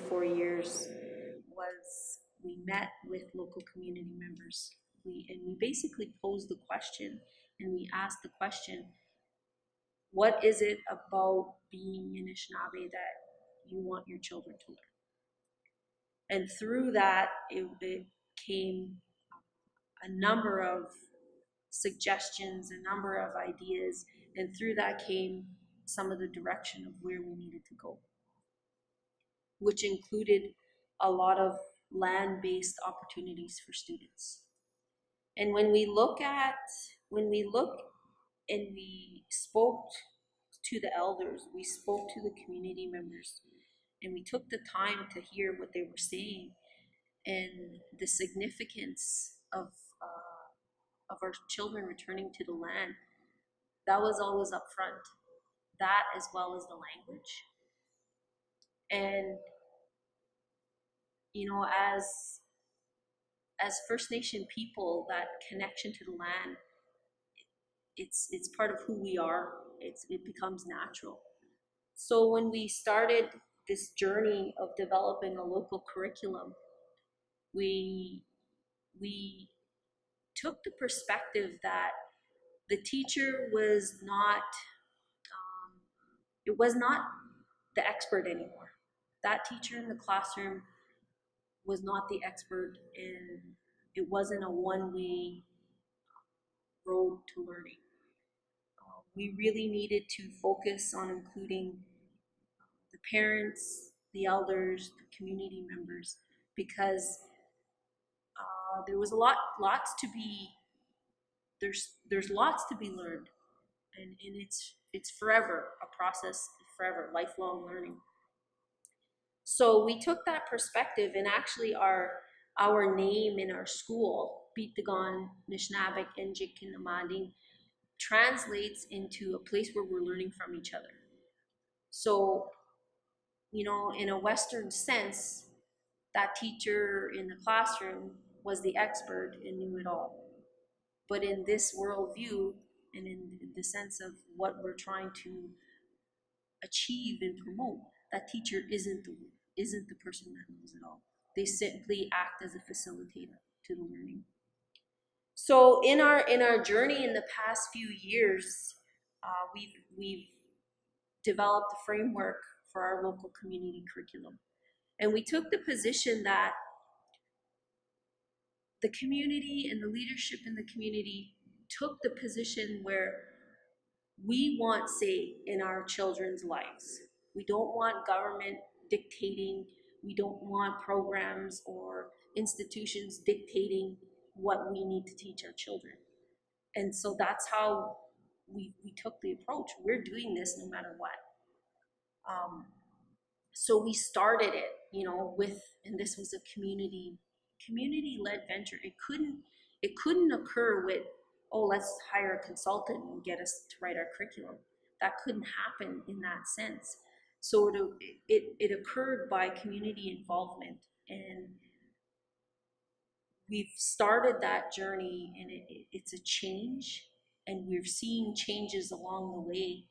4 years was we met with local community members. We basically posed the question, and we asked the question, what is it about being Anishinaabe that you want your children to learn? And through that, it came a number of suggestions, a number of ideas, and through that came some of the direction of where we needed to go, which included a lot of land-based opportunities for students. And when we look and we spoke to the elders, we spoke to the community members, and we took the time to hear what they were saying and the significance of our children returning to the land. That was always up front, that as well as the language. And you know, as First Nation people, that connection to the land, it's part of who we are. It becomes natural. So when we started this journey of developing a local curriculum, we took the perspective that the teacher was not the expert anymore. That teacher in the classroom was not the expert, and it wasn't a one-way road to learning. We really needed to focus on including the parents, the elders, the community members, because there was lots to be. There's lots to be learned, and it's forever a process, forever lifelong learning. So we took that perspective, and actually our name in our school, Bitagon, Nishnabek, Enjik, and Namading, translates into a place where we're learning from each other. So, you know, in a Western sense, that teacher in the classroom was the expert and knew it all. But in this worldview, and in the sense of what we're trying to achieve and promote, that teacher isn't the person that knows it all. They simply act as a facilitator to the learning. So in our journey in the past few years, we've developed a framework for our local community curriculum, and we took the position that the community and the leadership in the community took the position where we want say in our children's lives. We don't want government dictating. We don't want programs or institutions dictating what we need to teach our children. And so that's how we took the approach. We're doing this no matter what. So we started it, you know, and this was a community-led venture. It couldn't occur with, oh, let's hire a consultant and get us to write our curriculum. That couldn't happen in that sense. So it occurred by community involvement, and we've started that journey, and it's a change, and we're seeing changes along the way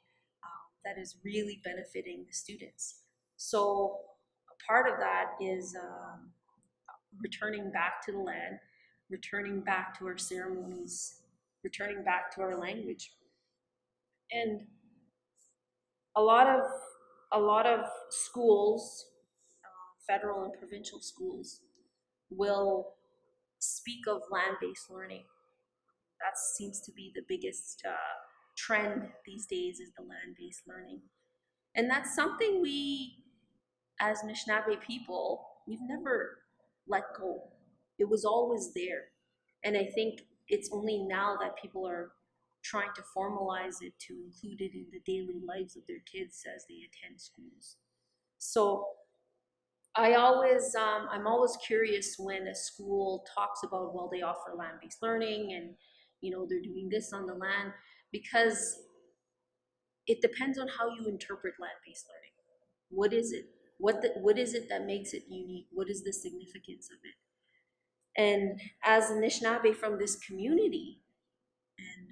that is really benefiting the students. So a part of that is returning back to the land, returning back to our ceremonies, returning back to our language. And a lot of schools, federal and provincial schools, will speak of land-based learning. That seems to be the biggest trend these days, is the land-based learning. And that's something we, as Anishinaabe people, we've never let go. It was always there. And I think it's only now that people are trying to formalize it to include it in the daily lives of their kids as they attend schools. So I'm always curious when a school talks about, well, they offer land-based learning and, you know, they're doing this on the land, because it depends on how you interpret land-based learning. What is it? What is it that makes it unique? What is the significance of it? And as Anishinaabe from this community, and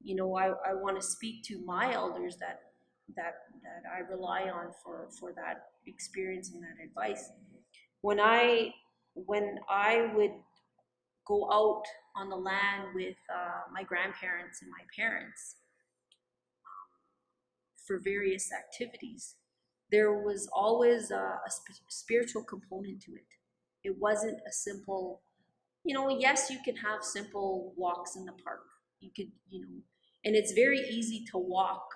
you know, I want to speak to my elders that that I rely on for that experience and that advice. When I would go out on the land with my grandparents and my parents for various activities, there was always a spiritual component to it. It wasn't a simple, yes, you can have simple walks in the park. You could, and it's very easy to walk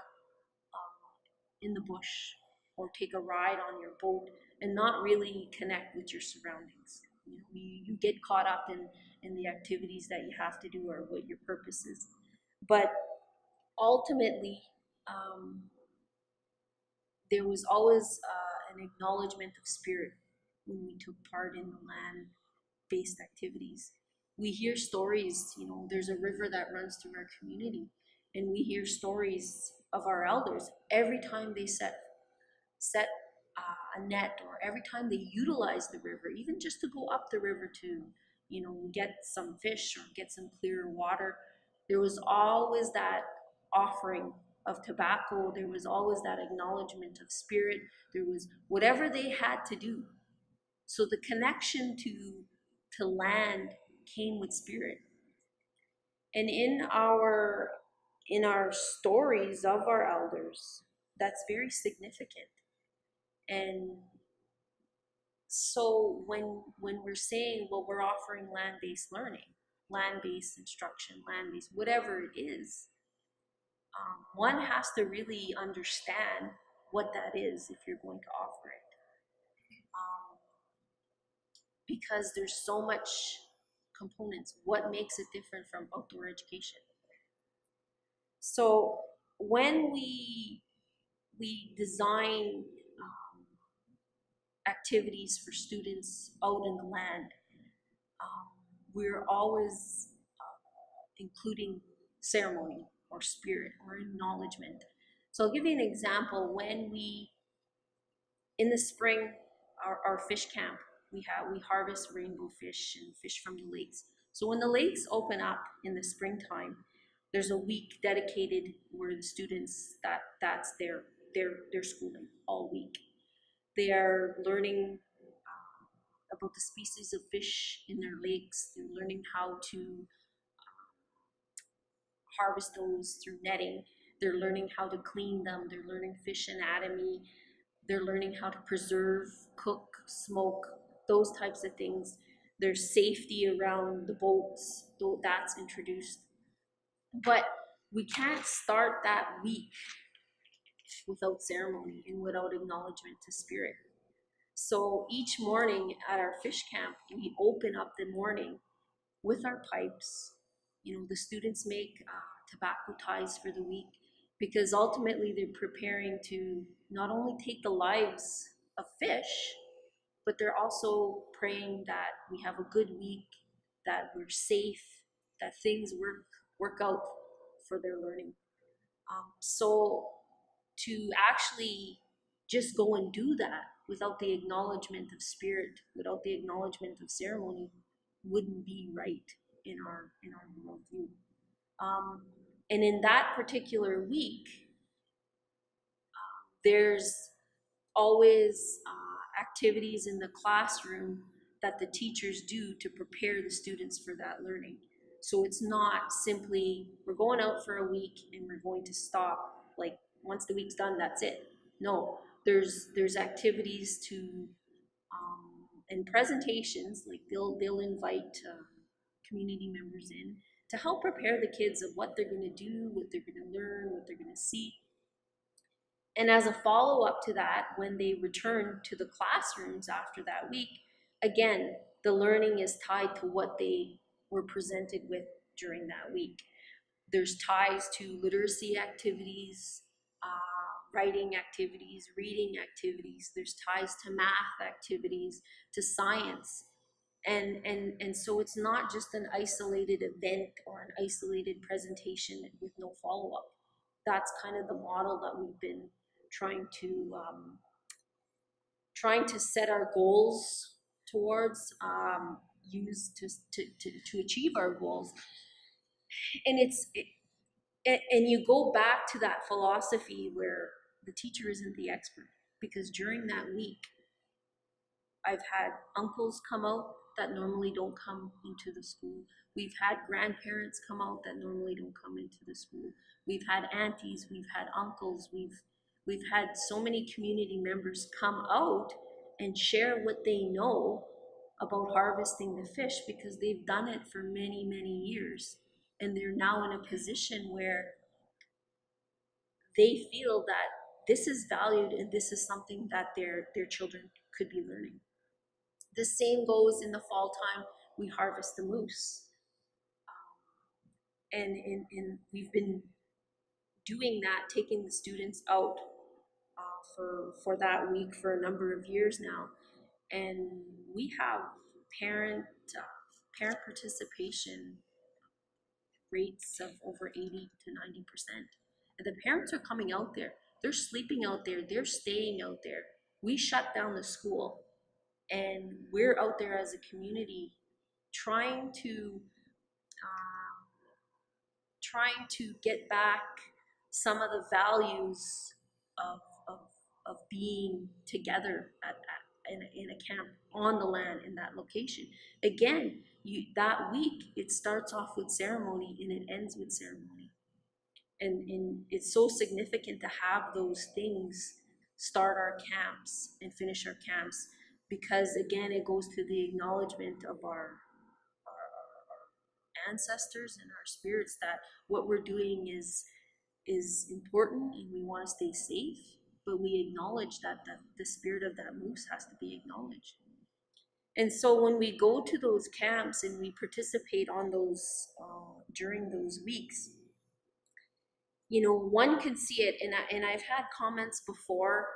in the bush or take a ride on your boat and not really connect with your surroundings. You get caught up in the activities that you have to do or what your purpose is. But ultimately, um, there was always an acknowledgement of spirit when we took part in the land-based activities. We hear stories, there's a river that runs through our community, and we hear stories of our elders every time they set a net, or every time they utilize the river, even just to go up the river to, get some fish or get some clear water. There was always that offering of tobacco. There was always that acknowledgement of spirit. There was whatever they had to do. So the connection to land came with spirit. And in our stories of our elders, that's very significant. And so when we're saying, well, we're offering land-based learning, land-based instruction, land-based, whatever it is, one has to really understand what that is if you're going to offer it. Because there's so much components. What makes it different from outdoor education? So when we design activities for students out in the land, we're always including ceremony or spirit or acknowledgement. So I'll give you an example. When in the spring, our fish camp, we harvest rainbow fish and fish from the lakes. So when the lakes open up in the springtime, there's a week dedicated where the students, that's their schooling all week. They are learning about the species of fish in their lakes. They're learning how to harvest those through netting. They're learning how to clean them. They're learning fish anatomy. They're learning how to preserve, cook, smoke, those types of things. There's safety around the boats, though that's introduced. But we can't start that week without ceremony and without acknowledgement to spirit. So each morning at our fish camp, we open up the morning with our pipes. The students make tobacco ties for the week, because ultimately they're preparing to not only take the lives of fish, but they're also praying that we have a good week, that we're safe, that things work out for their learning. So to actually just go and do that without the acknowledgement of spirit, without the acknowledgement of ceremony, wouldn't be right in our worldview. And in that particular week, there's always activities in the classroom that the teachers do to prepare the students for that learning. So it's not simply, we're going out for a week and we're going to stop, like once the week's done, that's it. No, there's activities to, and presentations, like they'll invite community members in to help prepare the kids of what they're going to do, what they're going to learn, what they're going to see. And as a follow-up to that, when they return to the classrooms after that week, again, the learning is tied to what they were presented with during that week. There's ties to literacy activities, writing activities, reading activities. There's ties to math activities, to science. And so it's not just an isolated event or an isolated presentation with no follow-up. That's kind of the model that we've been trying to set our goals towards, use to achieve our goals. And and you go back to that philosophy where the teacher isn't the expert, because during that week, I've had uncles come out that normally don't come into the school. We've had grandparents come out that normally don't come into the school. We've had aunties, we've had uncles, we've had so many community members come out and share what they know about harvesting the fish, because they've done it for many, many years. And they're now in a position where they feel that this is valued and this is something that their children could be learning. The same goes in the fall time. We harvest the moose. And we've been doing that, taking the students out for that week for a number of years now. And we have parent participation rates of over 80 to 90%. And the parents are coming out there. They're sleeping out there. They're staying out there. We shut down the school, and we're out there as a community trying to get back some of the values of being together in a camp on the land in that location. Again, that week it starts off with ceremony and it ends with ceremony, and it's so significant to have those things start our camps and finish our camps, because again it goes to the acknowledgement of our ancestors and our spirits, that what we're doing is important and we want to stay safe, but we acknowledge that the spirit of that moose has to be acknowledged. And so when we go to those camps and we participate on those during those weeks, you know, one can see it, and I've had comments before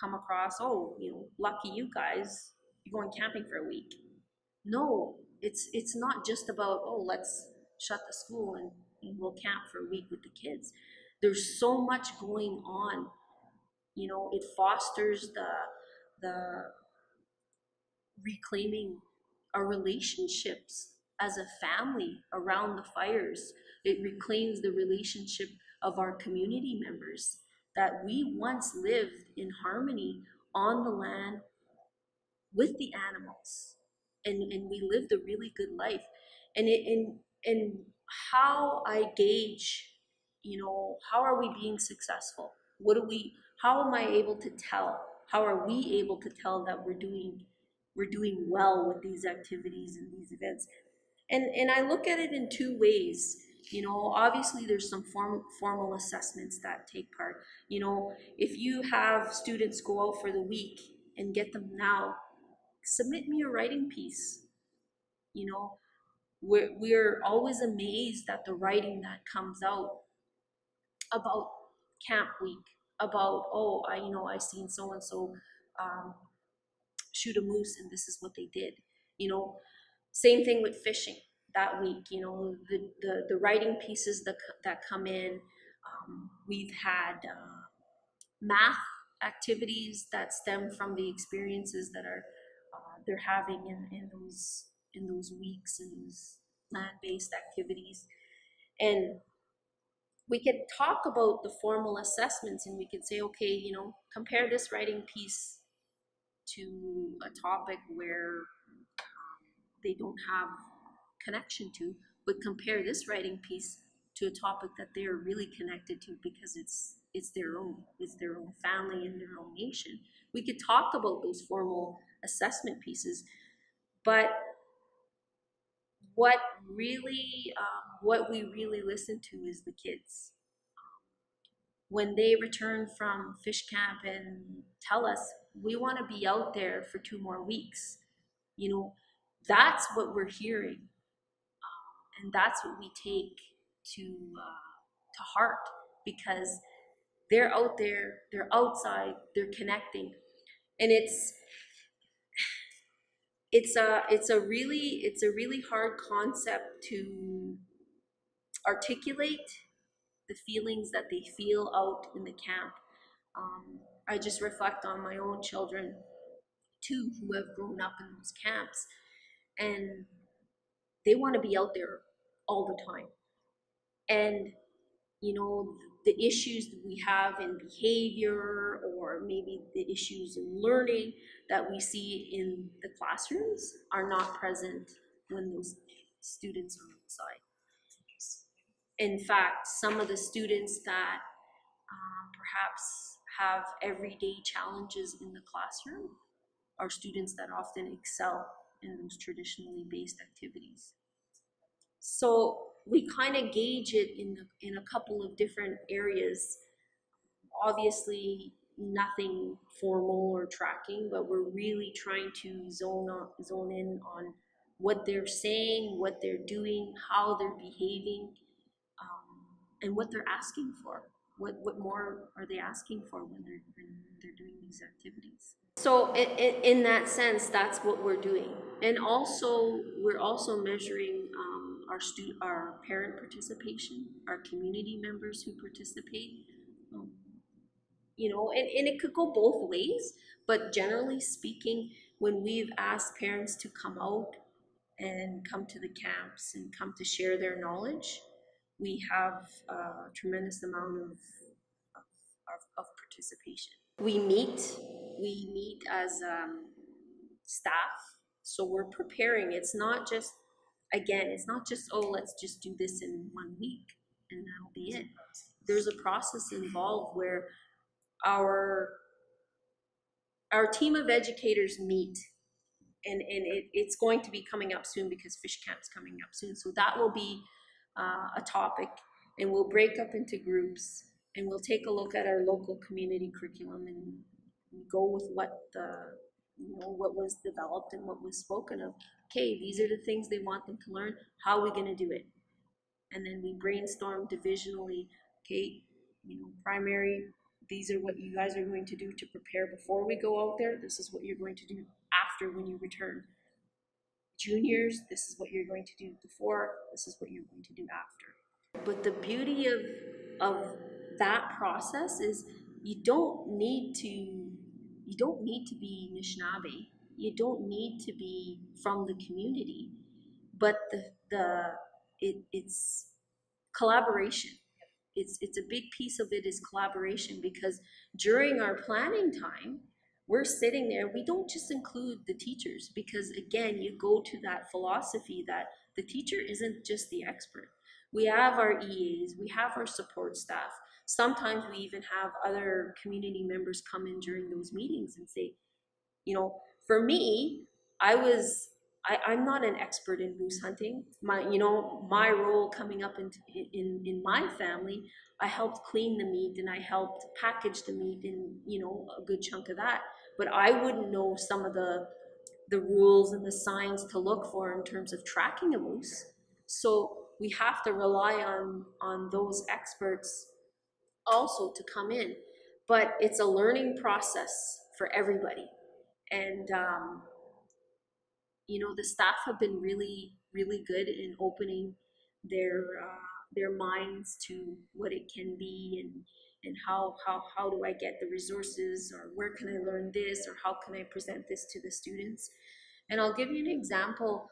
come across, oh, you know, lucky you guys, you're going camping for a week. No, it's not just about, oh, let's shut the school and we'll camp for a week with the kids. There's so much going on. You know, it fosters the reclaiming our relationships as a family around the fires. It reclaims the relationship of our community members, that we once lived in harmony on the land with the animals, and we lived a really good life. And how I gauge, you know, how are we being successful? How am I able to tell? How are we able to tell that we're doing well with these activities and these events? And I look at it in two ways. You know, obviously there's some formal assessments that take part. You know, if you have students go out for the week and get them now, submit me a writing piece. You know, we're always amazed at the writing that comes out about camp week, about, oh, I seen so and so shoot a moose and this is what they did. You know, same thing with fishing that week. You know, the writing pieces that come in. We've had math activities that stem from the experiences that are they're having in those weeks, in those land-based activities. And we could talk about the formal assessments, and we could say, okay, you know, compare this writing piece to a topic where they don't have connection to, but compare this writing piece to a topic that they're really connected to, because it's their own family and their own nation. We could talk about those formal assessment pieces, but what we really listen to is the kids. When they return from fish camp and tell us, we want to be out there for 2 more weeks, you know, that's what we're hearing, and that's what we take to heart, because they're out there, they're outside, they're connecting, and it's a really hard concept to articulate the feelings that they feel out in the camp. I just reflect on my own children too, who have grown up in those camps, and they want to be out there all the time. And you know, the issues that we have in behavior, or maybe the issues in learning that we see in the classrooms are not present when those students are outside. In fact, some of the students that perhaps have everyday challenges in the classroom are students that often excel in those traditionally based activities. So we kind of gauge it in a couple of different areas. Obviously, nothing formal or tracking, but we're really trying to zone in on what they're saying, what they're doing, how they're behaving, and what they're asking for. What more are they asking for when they're doing these activities? So in that sense, that's what we're doing. And also, we're also measuring our parent participation, our community members who participate. You know, and it could go both ways, but generally speaking, when we've asked parents to come out and come to the camps and come to share their knowledge, we have a tremendous amount of participation. We meet as staff, so we're preparing. It's not just, again, it's not just, oh, let's just do this in 1 week and that'll be it. There's a process involved where our team of educators meet, and it's going to be coming up soon because fish camp's coming up soon. So that will be a topic, and we'll break up into groups, and we'll take a look at our local community curriculum and go with what what was developed and what was spoken of. Okay, these are the things they want them to learn. How are we going to do it? And then we brainstorm divisionally. Okay, primary, these are what you guys are going to do to prepare before we go out there. This is what you're going to do after when you return. Juniors, this is what you're going to do before, this is what you're going to do after. But the beauty of that process is you don't need to be Anishinaabe. You don't need to be from the community, but it's collaboration. It's a big piece of it is collaboration, because during our planning time, we're sitting there, we don't just include the teachers, because again, you go to that philosophy that the teacher isn't just the expert. We have our EAs, we have our support staff. Sometimes we even have other community members come in during those meetings and say, for me, I'm not an expert in moose hunting. My role coming up in my family, I helped clean the meat and I helped package the meat and a good chunk of that. But I wouldn't know some of the rules and the signs to look for in terms of tracking a moose. So we have to rely on those experts also to come in. But it's a learning process for everybody. And the staff have been really, really good in opening their minds to what it can be, and how do I get the resources, or where can I learn this, or how can I present this to the students. And I'll give you an example.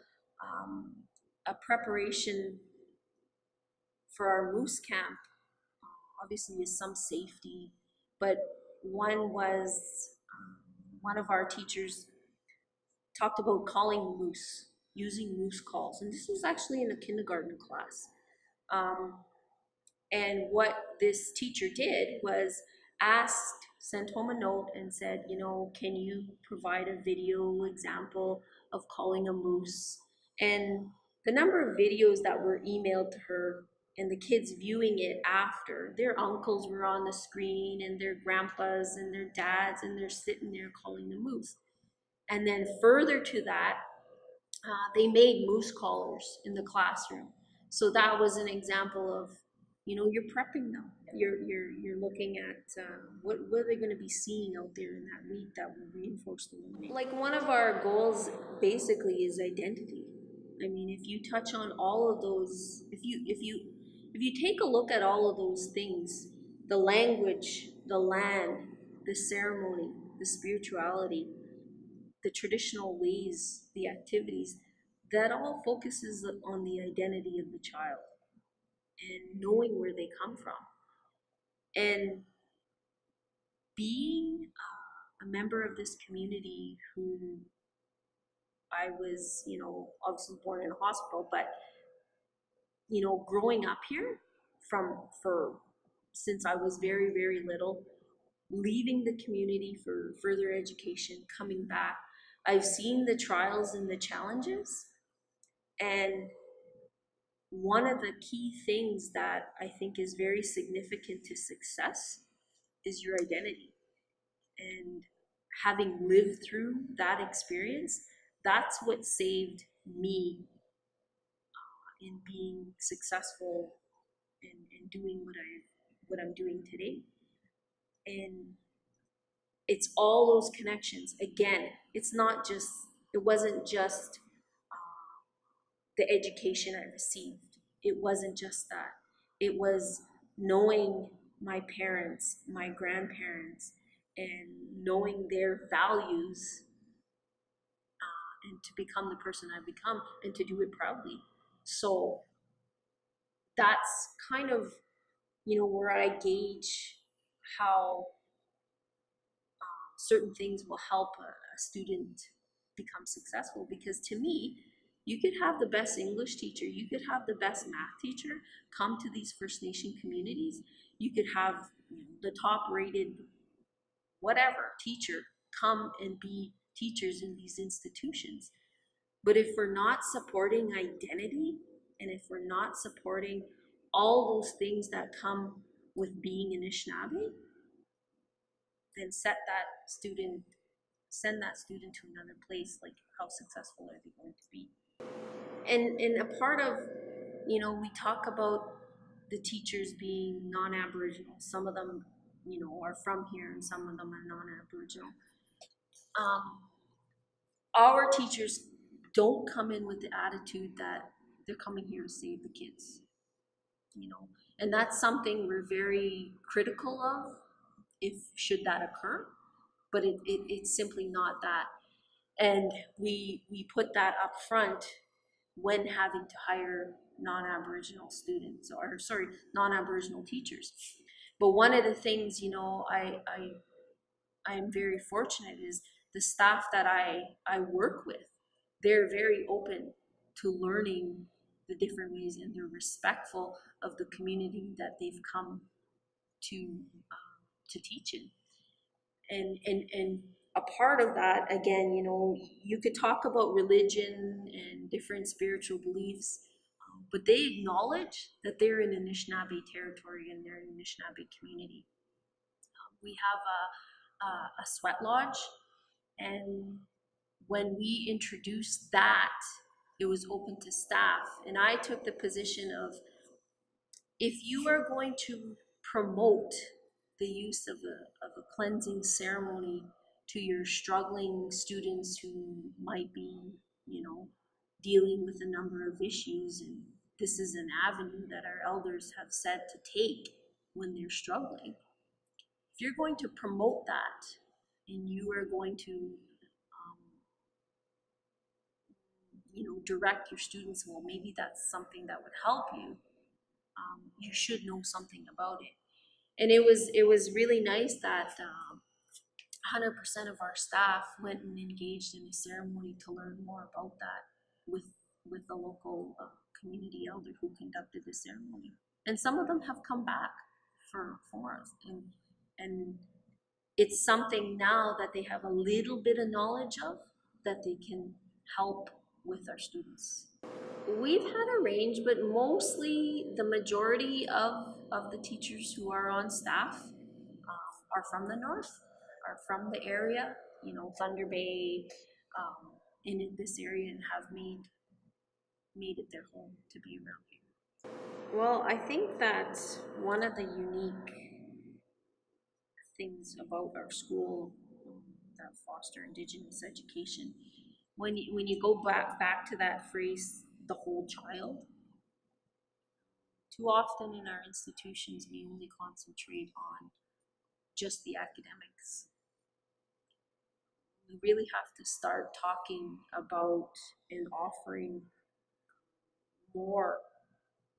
A preparation for our moose camp obviously is some safety, but one was one of our teachers talked about calling moose, using moose calls. And this was actually in a kindergarten class. And what this teacher did was sent home a note and said, can you provide a video example of calling a moose? And the number of videos that were emailed to her and the kids viewing it after, their uncles were on the screen and their grandpas and their dads, and they're sitting there calling the moose. And then further to that, they made moose collars in the classroom. So that was an example of, you're prepping them. You're looking at what are they going to be seeing out there in that week that will reinforce the learning. Like, one of our goals basically is identity. I mean, if you touch on all of those, if you take a look at all of those things, the language, the land, the ceremony, the spirituality, the traditional ways, the activities, that all focuses on the identity of the child and knowing where they come from. And being a member of this community who I was, obviously born in a hospital, but, growing up here since I was very, very little, leaving the community for further education, coming back, I've seen the trials and the challenges. And one of the key things that I think is very significant to success is your identity. And having lived through that experience, that's what saved me in being successful and doing what I'm doing today. And it's all those connections. Again, it wasn't just the education I received. It wasn't just that. It was knowing my parents, my grandparents, and knowing their values, and to become the person I've become and to do it proudly. So that's kind of, where I gauge how certain things will help a student become successful. Because to me, you could have the best English teacher, you could have the best math teacher come to these First Nation communities, you could have the top rated whatever teacher come and be teachers in these institutions. But if we're not supporting identity, and if we're not supporting all those things that come with being an Anishinaabe, then send that student to another place. Like, how successful are they going to be? And a part of, we talk about the teachers being non-Aboriginal. Some of them, are from here, and some of them are non-Aboriginal. Our teachers don't come in with the attitude that they're coming here to save the kids, and that's something we're very critical of, if should that occur. But it's simply not that. And we put that up front when having to hire non-Aboriginal students, or sorry, non-Aboriginal teachers. But one of the things, I'm very fortunate is the staff that I work with, they're very open to learning the different ways, and they're respectful of the community that they've come to teach in. And a part of that, again, you could talk about religion and different spiritual beliefs, but they acknowledge that they're in Anishinaabe territory and they're in Anishinaabe community. We have a sweat lodge, and when we introduced that, it was open to staff. And I took the position of, if you are going to promote the use of a cleansing ceremony to your struggling students who might be, dealing with a number of issues, and this is an avenue that our elders have said to take when they're struggling. If you're going to promote that, and you are going to, direct your students, well, maybe that's something that would help you. You should know something about it. And it was really nice that 100% of our staff went and engaged in a ceremony to learn more about that with the local community elder who conducted the ceremony. And some of them have come back for us, and it's something now that they have a little bit of knowledge of, that they can help with our students. We've had a range, but mostly the majority of the teachers who are on staff are from the north, are from the area, Thunder Bay, in this area, and have made it their home to be around here. Well, I think that one of the unique things about our school that foster Indigenous education, when you go back to that phrase, the whole child, too often in our institutions we only concentrate on just the academics. We really have to start talking about and offering more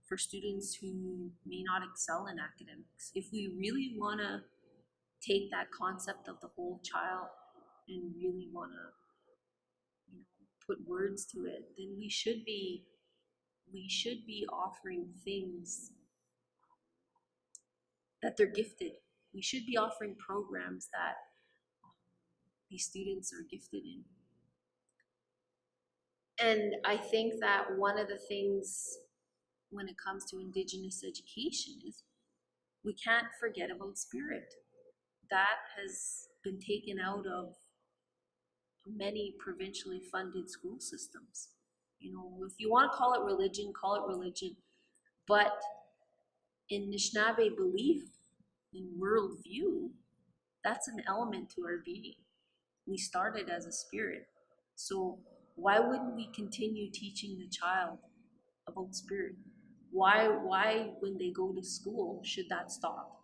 for students who may not excel in academics. If we really want to take that concept of the whole child and really want to, put words to it, then we should be offering things that they're gifted. We should be offering programs that these students are gifted in. And I think that one of the things when it comes to Indigenous education is we can't forget about spirit. That has been taken out of many provincially funded school systems. If you want to call it religion, call it religion. But in Anishinaabe belief, in worldview, that's an element to our being. We started as a spirit. So why wouldn't we continue teaching the child about spirit? Why when they go to school should that stop?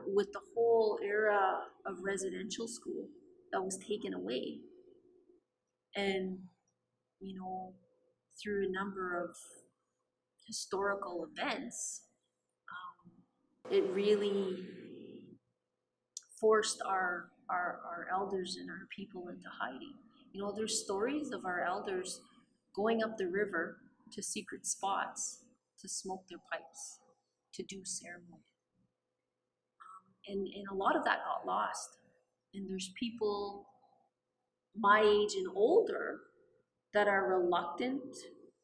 With the whole era of residential school that was taken away, and through a number of historical events, it really forced our elders and our people into hiding. There's stories of our elders going up the river to secret spots to smoke their pipes, to do ceremony. And a lot of that got lost. And there's people my age and older that are reluctant,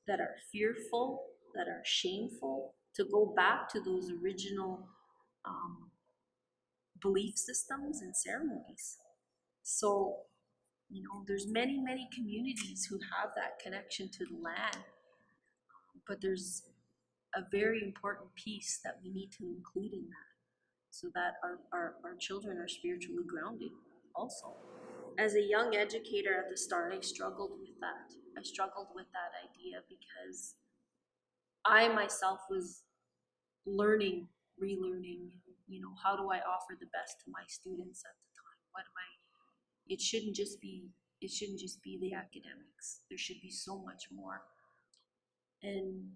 that are fearful, that are shameful to go back to those original belief systems and ceremonies. So, there's many, many communities who have that connection to the land, but there's a very important piece that we need to include in that so that our children are spiritually grounded also. As a young educator at the start, I struggled with that. I struggled with that idea because I myself was learning, relearning, how do I offer the best to my students at the time? It shouldn't just be the academics. There should be so much more. And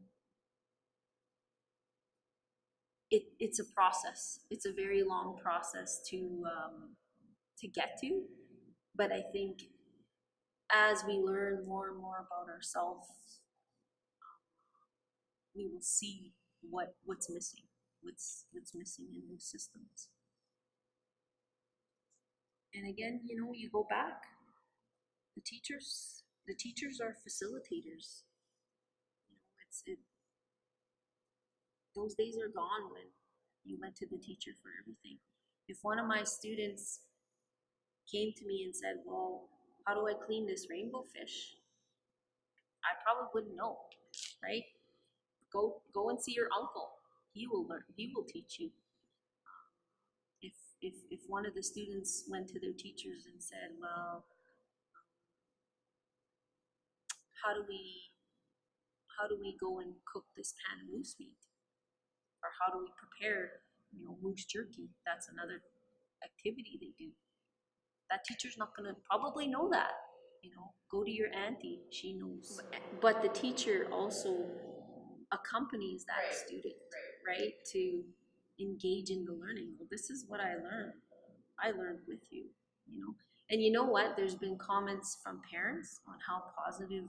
it's a process. It's a very long process to get to. But I think as we learn more and more about ourselves, we will see what's missing, what's missing in those systems. And again, you go back. The teachers are facilitators. Those days are gone when you went to the teacher for everything. If one of my students came to me and said, well, how do I clean this rainbow fish? I probably wouldn't know, right? Go and see your uncle. He will learn. He will teach you. If one of the students went to their teachers and said, well, how do we go and cook this pan of moose meat? Or how do we prepare, moose jerky? That's another activity they do. That teacher's not going to probably know that. Go to your auntie, she knows. But the teacher also accompanies that student, right? To engage in the learning. Well, this is what I learned. I learned with you, And you know what? There's been comments from parents on how positive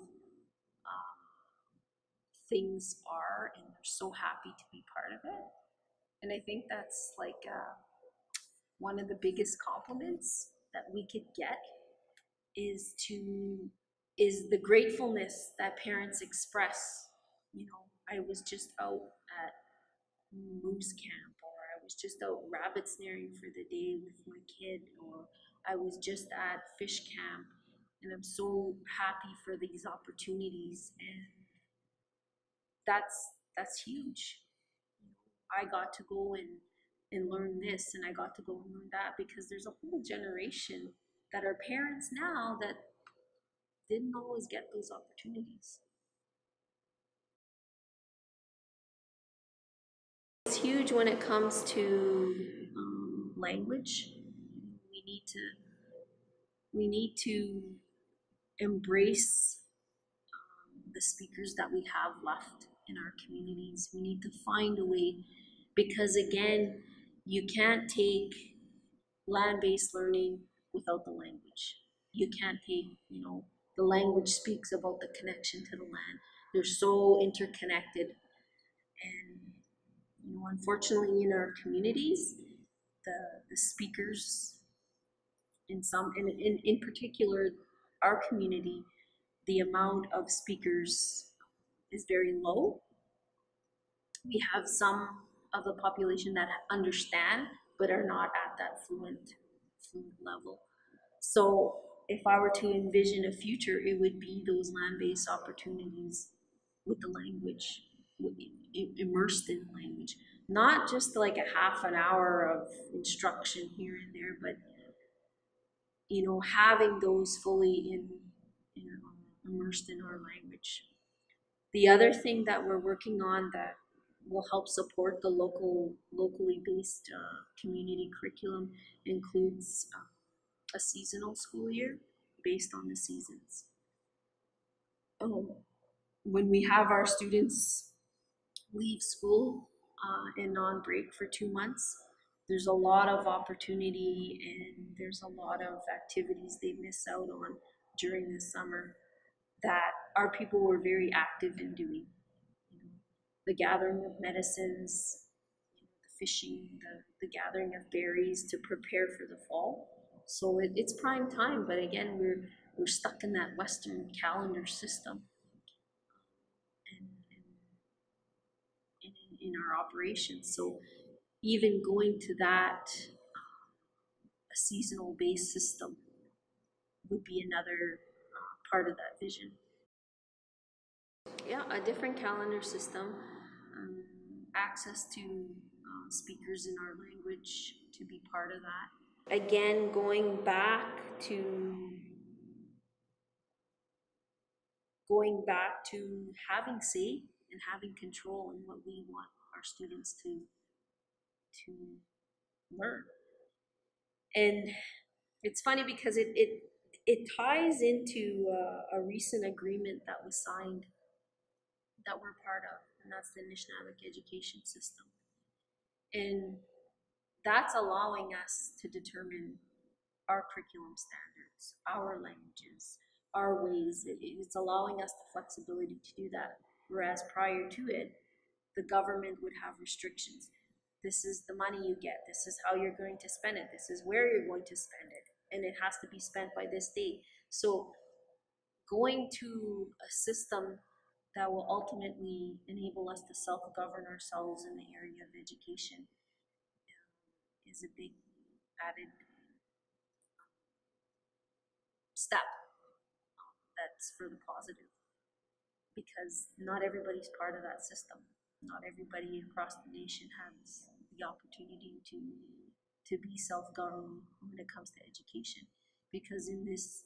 things are, and they're so happy to be part of it. And I think that's like one of the biggest compliments that we could get is the gratefulness that parents express. I was just out at moose camp, or I was just out rabbit snaring for the day with my kid, or I was just at fish camp, and I'm so happy for these opportunities. And that's huge. I got to go and learn this, and I got to go and learn that, because there's a whole generation that are parents now that didn't always get those opportunities. It's huge when it comes to language. We need to embrace the speakers that we have left in our communities. We need to find a way, because again, you can't take land-based learning without the language. You can't take, the language speaks about the connection to the land. They're so interconnected. And, unfortunately in our communities, the speakers in particular, our community, the amount of speakers is very low. We have some of the population that understand but are not at that fluent level. So if I were to envision a future, it would be those land-based opportunities with the language, immersed in language, not just like a half an hour of instruction here and there, but having those fully immersed in our language. The other thing that we're working on that will help support the locally based community curriculum includes a seasonal school year based on the seasons. When we have our students leave school and on break for 2 months, there's a lot of opportunity and there's a lot of activities they miss out on during the summer that our people were very active in doing. The gathering of medicines, the fishing, the gathering of berries to prepare for the fall. So it's prime time, but again, we're stuck in that Western calendar system in our operations. So even going to that a seasonal based system would be another part of that vision. Yeah, a different calendar system, access to speakers in our language to be part of that. Again, going back to having say and having control in what we want our students to learn. And it's funny because it ties into a recent agreement that was signed that we're part of, and that's the Anishinaabeg education system. And that's allowing us to determine our curriculum standards, our languages, our ways. It's allowing us the flexibility to do that. Whereas prior to it, the government would have restrictions. This is the money you get. This is how you're going to spend it. This is where you're going to spend it. And it has to be spent by this date. So going to a system that will ultimately enable us to self-govern ourselves in the area of education is a big added step that's for the positive, because not everybody's part of that system. Not everybody across the nation has the opportunity to be self-governed when it comes to education, because in this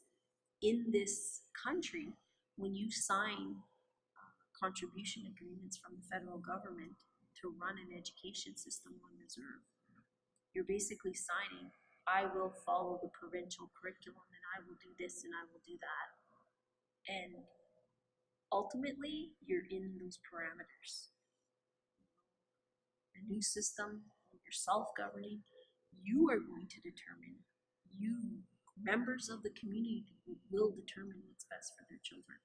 country, when you sign contribution agreements from the federal government to run an education system on reserve, you're basically signing, I will follow the provincial curriculum and I will do this and I will do that. And ultimately, you're in those parameters. A new system, you're self-governing, you are going to determine, you, members of the community, will determine what's best for their children.